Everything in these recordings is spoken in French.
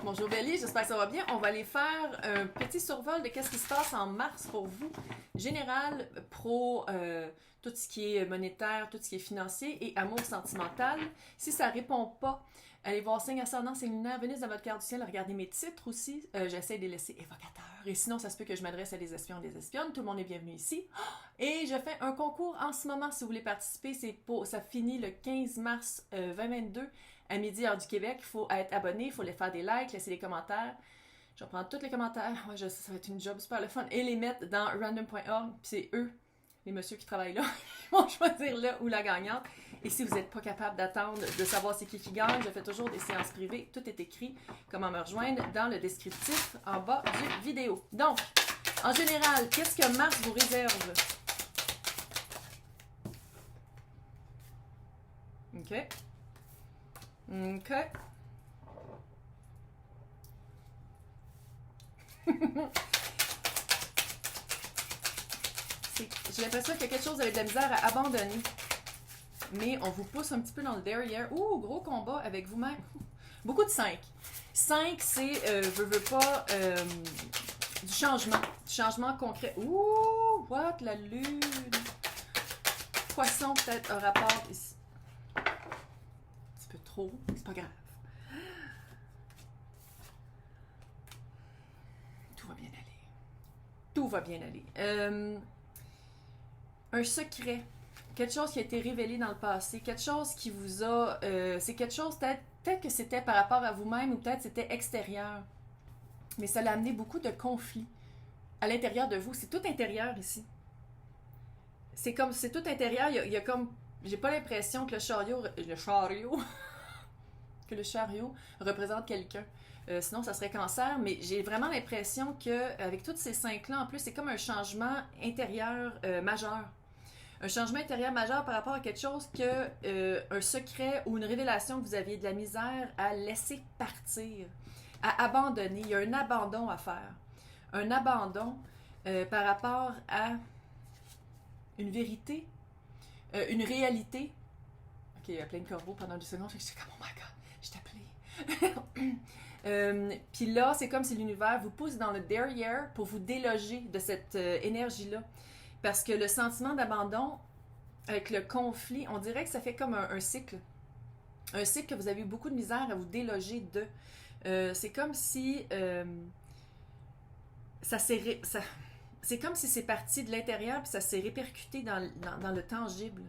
Bonjour Bélie, j'espère que ça va bien. On va aller faire un petit survol de qu'est-ce qui se passe en mars pour vous. Général, pro, tout ce qui est monétaire, tout ce qui est financier et amour sentimental. Si ça répond pas, allez voir signe ascendant, signe lunaire, Vénus dans votre carte du ciel, regardez mes titres aussi. J'essaie de les laisser évocateurs. Et sinon, ça se peut que je m'adresse à des espions et des espionnes. Tout le monde est bienvenu ici. Et je fais un concours en ce moment si vous voulez participer. Ça finit le 15 mars 2022 à midi heure du Québec. Il faut être abonné, il faut les faire des likes, laisser des commentaires. Je vais prendre tous les commentaires. Ouais, je sais, ça va être une job super le fun. Et les mettre dans random.org. Puis c'est eux, les messieurs qui travaillent là, qui vont choisir le ou la gagnante. Et si vous n'êtes pas capable d'attendre de savoir c'est qui gagne, je fais toujours des séances privées. Tout est écrit, comment me rejoindre, dans le descriptif en bas du vidéo. Donc, en général, qu'est-ce que Mars vous réserve? OK. OK. J'ai l'impression qu'il y a quelque chose avec de la misère à abandonner. Mais on vous pousse un petit peu dans le derrière. Ouh, gros combat avec vous-même. Beaucoup de 5. 5, c'est, veux pas, du changement. Du changement concret. Ouh, what, la lune. Poisson, peut-être, un rapport ici. Un petit peu trop, c'est pas grave. Tout va bien aller. Tout va bien aller. Un secret. Quelque chose qui a été révélé dans le passé. Quelque chose qui vous a... c'est quelque chose, peut-être que c'était par rapport à vous-même ou peut-être c'était extérieur. Mais ça l'a amené beaucoup de conflits à l'intérieur de vous. C'est tout intérieur ici. C'est comme... C'est tout intérieur. Il y a comme... J'ai pas l'impression que le chariot... que le chariot représente quelqu'un. Sinon, ça serait cancer, mais j'ai vraiment l'impression que avec toutes ces 5-là, en plus, c'est comme un changement intérieur majeur. Un changement intérieur majeur par rapport à quelque chose un secret ou une révélation que vous aviez de la misère à laisser partir, à abandonner. Il y a un abandon à faire. Un abandon par rapport à une vérité, une réalité. Ok, il y a plein de corbeaux pendant 2 secondes. Je suis comme, oh my god, je t'appelais. Puis là, c'est comme si l'univers vous pousse dans le derrière pour vous déloger de cette énergie-là. Parce que le sentiment d'abandon, avec le conflit, on dirait que ça fait comme un cycle. Un cycle que vous avez eu beaucoup de misère à vous déloger de. C'est comme si c'est comme si c'est parti de l'intérieur puis ça s'est répercuté dans le tangible.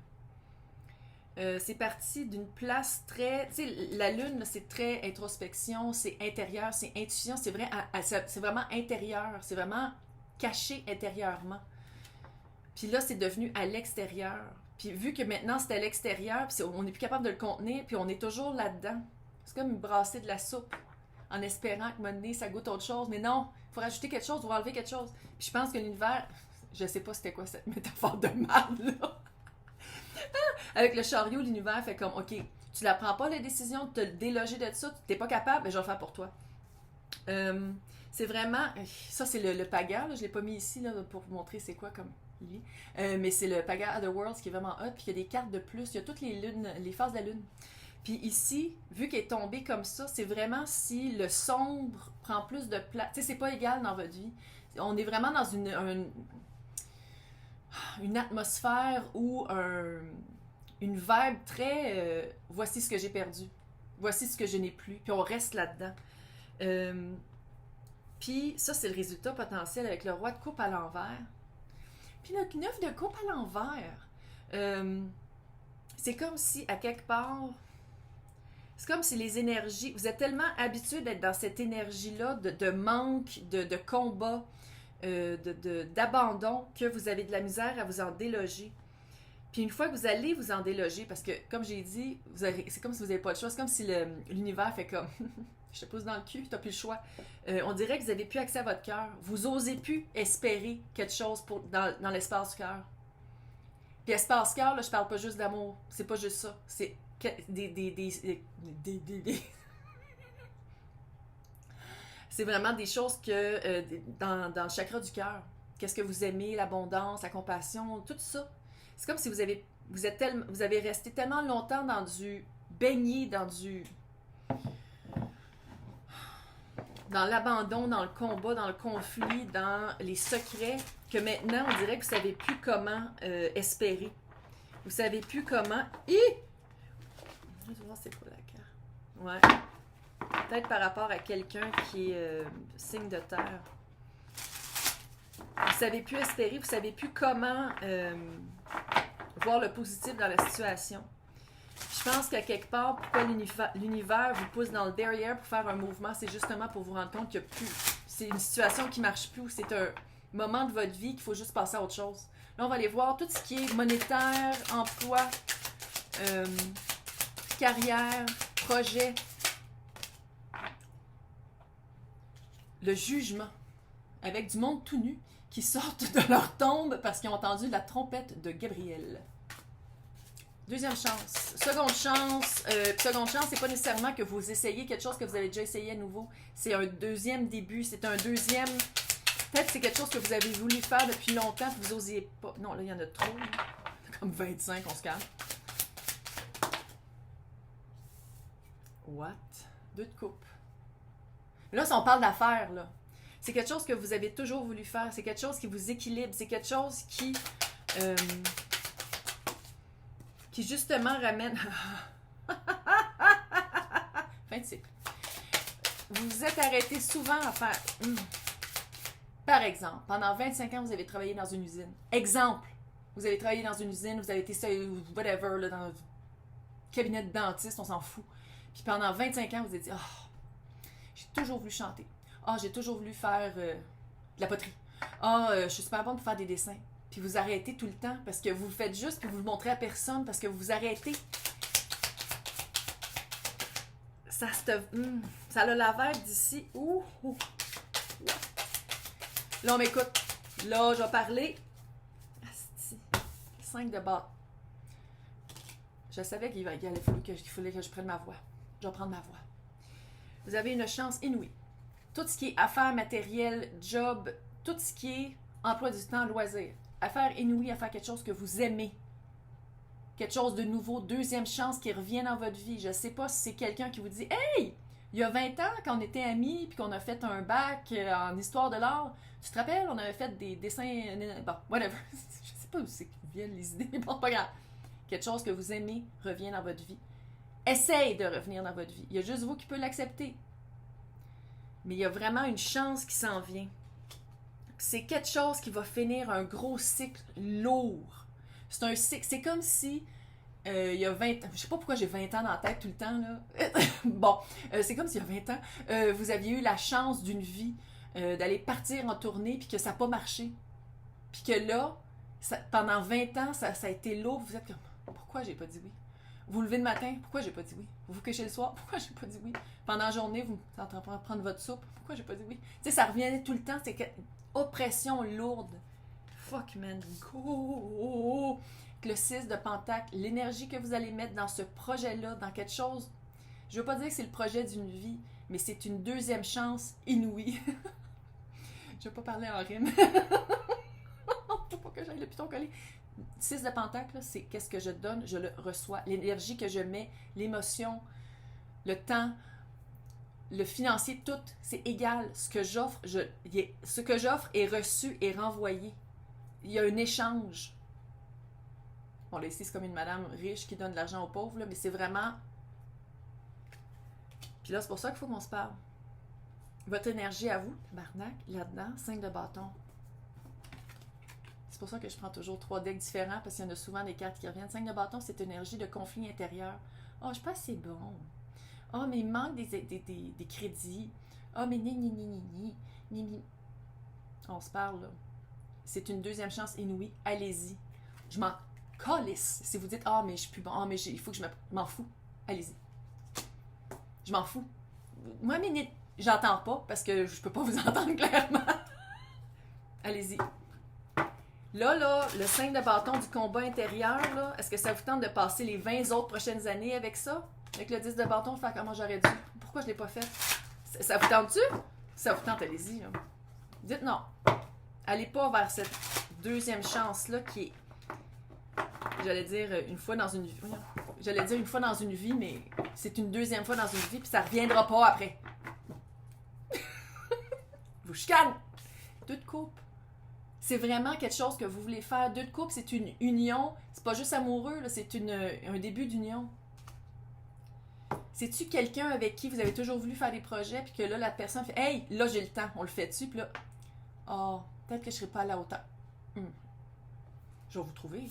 C'est parti d'une place très... Tu sais, la lune, là, c'est très introspection, c'est intérieur, c'est intuition, c'est vraiment intérieur, c'est vraiment caché intérieurement. Puis là, c'est devenu à l'extérieur. Puis vu que maintenant, c'est à l'extérieur, puis on n'est plus capable de le contenir, puis on est toujours là-dedans. C'est comme brasser de la soupe en espérant que mon nez, ça goûte autre chose. Mais non, il faut rajouter quelque chose, il faut enlever quelque chose. Puis je pense que l'univers... Je sais pas c'était quoi cette métaphore de merde, là. Avec le chariot, l'univers fait comme, OK, tu la prends pas la décision de te déloger de ça, tu n'es pas capable, mais je vais le faire pour toi. C'est vraiment... Ça, c'est le paga, là, je l'ai pas mis ici là, pour vous montrer c'est quoi comme... mais c'est le Paga Otherworlds qui est vraiment hot, puis il y a des cartes de plus, il y a toutes les lunes, les phases de la lune. Puis ici, vu qu'elle est tombée comme ça, c'est vraiment si le sombre prend plus de place. Tu sais, c'est pas égal dans votre vie. On est vraiment dans une atmosphère ou une vibe très voici ce que j'ai perdu, voici ce que je n'ai plus, puis on reste là-dedans. Puis ça, c'est le résultat potentiel avec le roi de coupe à l'envers. Puis le 9 de coupe à l'envers, c'est comme si, à quelque part, c'est comme si les énergies... Vous êtes tellement habitué d'être dans cette énergie-là de manque, de combat, d'abandon, que vous avez de la misère à vous en déloger. Puis une fois que vous allez vous en déloger, parce que, comme j'ai dit, c'est comme si vous n'avez pas le choix, c'est comme si l'univers fait comme... Je te pousse dans le cul, tu n'as plus le choix. On dirait que vous n'avez plus accès à votre cœur. Vous osez plus espérer quelque chose dans l'espace du cœur. Puis espace cœur, là, je parle pas juste d'amour. C'est pas juste ça. C'est c'est vraiment des choses que dans le chakra du cœur. Qu'est-ce que vous aimez, l'abondance, la compassion, tout ça. C'est comme si vous avez resté tellement longtemps baigné dans du dans l'abandon, dans le combat, dans le conflit, dans les secrets, que maintenant, on dirait que vous ne savez plus comment espérer. Vous ne savez plus comment... Je vais voir c'est quoi la carte. Ouais. Peut-être par rapport à quelqu'un qui est signe de terre. Vous ne savez plus espérer, vous ne savez plus comment voir le positif dans la situation. Je pense qu'à quelque part, pourquoi l'univers vous pousse dans le derrière pour faire un mouvement, c'est justement pour vous rendre compte qu'il n'y a plus... C'est une situation qui ne marche plus, c'est un moment de votre vie qu'il faut juste passer à autre chose. Là, on va aller voir tout ce qui est monétaire, emploi, carrière, projet. Le jugement, avec du monde tout nu qui sortent de leur tombe parce qu'ils ont entendu la trompette de Gabriel. Deuxième chance. Seconde chance, c'est pas nécessairement que vous essayez quelque chose que vous avez déjà essayé à nouveau. C'est un deuxième début, c'est un deuxième... Peut-être que c'est quelque chose que vous avez voulu faire depuis longtemps et que vous n'osiez pas. Non, là, il y en a trop. Comme 25, on se calme. What? 2 de coupe. Là, si on parle d'affaires, là, c'est quelque chose que vous avez toujours voulu faire. C'est quelque chose qui vous équilibre. C'est quelque chose qui justement ramène... Fin de cycle. Vous vous êtes arrêté souvent à faire... Par exemple, pendant 25 ans, vous avez travaillé dans une usine. Exemple, vous avez travaillé dans une usine, vous avez été whatever, là, dans un cabinet de dentiste, on s'en fout. Puis pendant 25 ans, vous avez dit, j'ai toujours voulu chanter. J'ai toujours voulu faire de la poterie. Je suis super bonne pour faire des dessins. Puis vous arrêtez tout le temps parce que vous le faites juste puis vous le montrez à personne parce que vous vous arrêtez. Ça a la vibe d'ici. Là, on m'écoute. Là, je vais parler. 5 de bâton. Je savais qu'il fallait que je prenne ma voix. Je vais prendre ma voix. Vous avez une chance inouïe. Tout ce qui est affaires matérielles, job, tout ce qui est emploi du temps, loisirs. Affaires inouïes, à faire quelque chose que vous aimez. Quelque chose de nouveau. Deuxième chance qui revient dans votre vie. Je ne sais pas si c'est quelqu'un qui vous dit « Hey! Il y a 20 ans, quand on était amis puis qu'on a fait un bac en histoire de l'art, tu te rappelles, on avait fait des dessins... Bon, whatever. Je sais pas où c'est qu'ils viennent les idées, mais bon, pas grave. Quelque chose que vous aimez revient dans votre vie. Essaye de revenir dans votre vie. Il y a juste vous qui pouvez l'accepter. Mais il y a vraiment une chance qui s'en vient. C'est quelque chose qui va finir un gros cycle lourd. C'est un cycle. C'est comme si... il y a 20 ans, je sais pas pourquoi j'ai 20 ans dans la tête tout le temps, là. Bon, c'est comme s'il y a 20 ans, vous aviez eu la chance d'une vie d'aller partir en tournée puis que ça n'a pas marché. Puis que là, pendant 20 ans, ça a été lourd. Vous êtes comme, pourquoi j'ai pas dit oui? Vous levez le matin, pourquoi j'ai pas dit oui? Vous vous cachez le soir, pourquoi j'ai pas dit oui? Pendant la journée, vous êtes en train de prendre votre soupe, pourquoi j'ai pas dit oui? Tu sais, ça revenait tout le temps, c'est oppression lourde. Fuck, man, go! Le 6 de Pentacle, l'énergie que vous allez mettre dans ce projet-là, dans quelque chose, je veux pas dire que c'est le projet d'une vie, mais c'est une deuxième chance inouïe. Je veux pas parler en rime. Faut pas que j'aille le piton collé. 6 de Pentacle, c'est qu'est-ce que je donne, je le reçois. L'énergie que je mets, l'émotion, le temps, le financier, tout, c'est égal. Ce que j'offre, est reçu et renvoyé. Il y a un échange. Bon, là, ici, c'est comme une madame riche qui donne de l'argent aux pauvres, là, mais c'est vraiment... Puis là, c'est pour ça qu'il faut qu'on se parle. Votre énergie à vous, tabarnak, là-dedans, 5 de bâton. C'est pour ça que je prends toujours 3 decks différents, parce qu'il y en a souvent des cartes qui reviennent. 5 de bâton, c'est énergie de conflit intérieur. Je suis pas assez bon. Mais il manque des crédits. Mais ni. On se parle, là. C'est une deuxième chance inouïe. Allez-y. Je m'en calisse. Si vous dites, mais je suis plus bon, mais il faut que je m'en fous. Allez-y. Je m'en fous. Moi, j'entends pas, parce que je peux pas vous entendre clairement. Allez-y. Là, le 5 de bâton du combat intérieur, là, est-ce que ça vous tente de passer les 20 autres prochaines années avec ça? Avec le 10 de bâton, faire comment j'aurais dû? Pourquoi je l'ai pas fait? Ça vous tente-tu? Ça vous tente, allez-y. Là. Dites non. Allez pas vers cette deuxième chance-là qui est, j'allais dire une fois dans une vie. J'allais dire une fois dans une vie, mais c'est une deuxième fois dans une vie, puis ça reviendra pas après. chicanent. 2 de coupe. C'est vraiment quelque chose que vous voulez faire. 2 de coupe, c'est une union. C'est pas juste amoureux, là, c'est un début d'union. C'est-tu quelqu'un avec qui vous avez toujours voulu faire des projets, puis que là, la personne fait « Hey, là, j'ai le temps, on le fait-tu? » Puis là, « Oh, peut-être que je serai pas à la hauteur. Je vais vous trouver. » Il a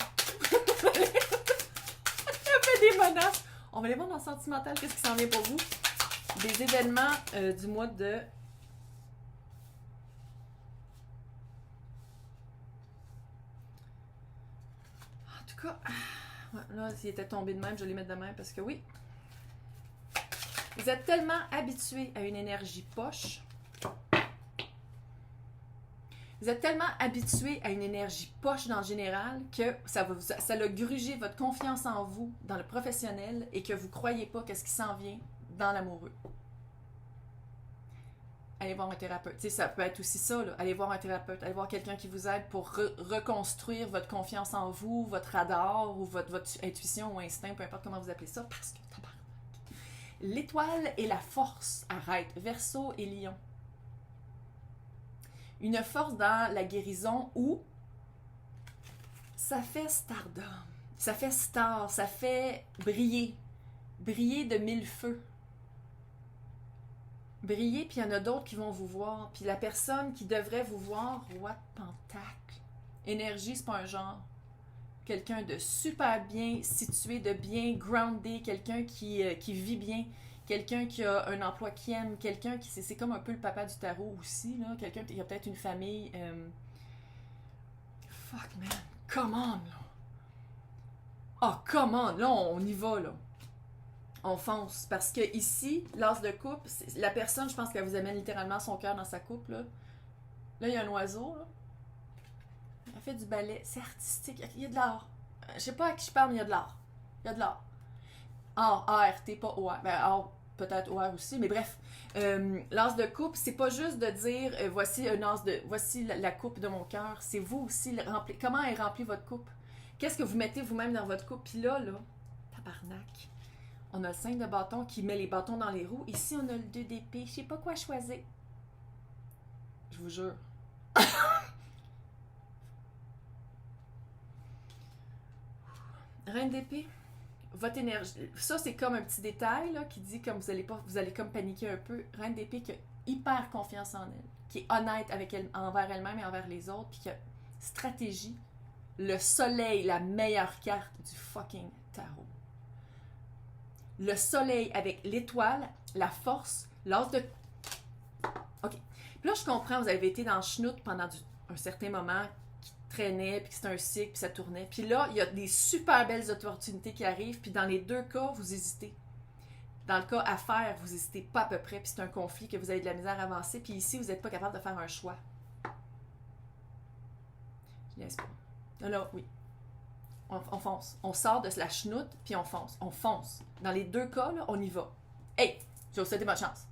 fait des menaces. On va aller voir dans le sentimental, qu'est-ce qui s'en vient pour vous? Des événements du mois de... En tout cas, ouais, là, s'il était tombé de même, je vais les mettre de même parce que oui. Vous êtes tellement habitué à une énergie poche. Vous êtes tellement habitué à une énergie poche dans le général que ça a grugé votre confiance en vous dans le professionnel et que vous ne croyez pas qu'est-ce qui s'en vient dans l'amoureux. Allez voir un thérapeute. Tu sais, ça peut être aussi ça, là. Allez voir un thérapeute, allez voir quelqu'un qui vous aide pour reconstruire votre confiance en vous, votre radar ou votre intuition ou instinct, peu importe comment vous appelez ça, parce que tabarnak. L'étoile et la force, arrête. Verseau et Lion. Une force dans la guérison où ça fait stardom, ça fait star, ça fait briller, briller de 1000 feux. Briller, puis il y en a d'autres qui vont vous voir. Puis la personne qui devrait vous voir, roi de pentacle. Énergie, c'est pas un genre. Quelqu'un de super bien situé, de bien groundé, quelqu'un qui vit bien, quelqu'un qui a un emploi qui aime, quelqu'un qui... C'est comme un peu le papa du tarot aussi, là. Quelqu'un qui a peut-être une famille... Fuck, man. Come on, là. Oh, come on. Là, on y va, là. On fonce. Parce que ici, l'as de coupe, la personne, je pense qu'elle vous amène littéralement son cœur dans sa coupe, là. Là, il y a un oiseau, là. Elle fait du ballet. C'est artistique. Il y a de l'art. Je sais pas à qui je parle, mais il y a de l'art. Il y a de l'art. Art, A-R-T, pas O-R. Ben, art, peut-être O-R aussi, mais bref. L'as de coupe, c'est pas juste de dire voici un as de. Voici la coupe de mon cœur. C'est vous aussi. Comment est remplie votre coupe? Qu'est-ce que vous mettez vous-même dans votre coupe? Puis là, tabarnak. On a le 5 de bâton qui met les bâtons dans les roues. Ici, on a le 2 d'épée. Je sais pas quoi choisir. Je vous jure. Reine d'épée, votre énergie. Ça, c'est comme un petit détail là, qui dit comme vous allez comme paniquer un peu. Reine d'épée qui a hyper confiance en elle, qui est honnête envers elle-même et envers les autres, puis qui a stratégie. Le soleil, la meilleure carte du fucking tarot. Le soleil avec l'étoile, la force, l'as de... OK. Puis là, je comprends, vous avez été dans le schnout pendant un certain moment, qui traînait, puis que c'était un cycle, puis ça tournait. Puis là, il y a des super belles opportunités qui arrivent, puis dans les 2 cas, vous hésitez. Dans le cas à faire, vous n'hésitez pas à peu près, puis c'est un conflit que vous avez de la misère à avancer, puis ici, vous n'êtes pas capable de faire un choix. Je niaise pas. Là, oui. On fonce. On sort de la chenoute, puis on fonce. On fonce. Dans les 2 cas, là, on y va. Hey! Je vais vous souhaiter bonne chance.